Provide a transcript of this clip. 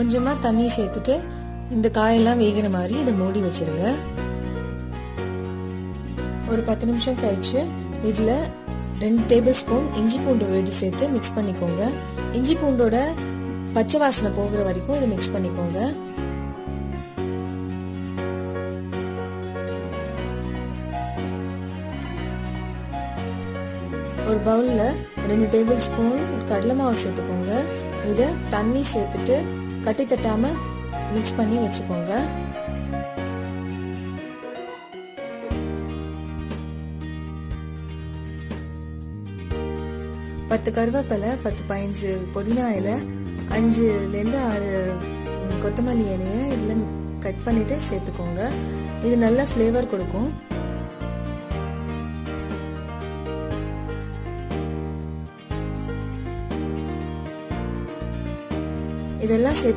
கொஞ்சமா தண்ணி சேர்த்துட்டு இந்த காயெல்லாம் வேகிற மாதிரி இதை மூடி வச்சிருங்க. ஒரு 10 நிமிஷம் கழிச்சு இதுல 2 டேபிள் ஸ்பூன் இஞ்சி பூண்டு விழுது சேர்த்து மிக்ஸ் பண்ணிக்கோங்க. இஞ்சி பூண்டோட பச்சை வாசனை போகிற வரைக்கும் இதை மிக்ஸ் பண்ணிக்கோங்க. ஒரு பவுல்ல 2 டேபிள் ஸ்பூன் கடலை மாவு சேர்த்துக்கோங்க. இதை தண்ணி சேர்த்துட்டு கட்டி தட்டாம மிக்ஸ் பண்ணி வச்சுக்கோங்க. பத்து கருவேப்பிலை, 10-15 புதினா இலை, 5லேருந்து 6 கொத்தமல்லி இலையை இதில் கட் பண்ணிட்டு சேர்த்துக்கோங்க. இது நல்ல ஃப்ளேவர் கொடுக்கும். இதெல்லாம் சேர்த்து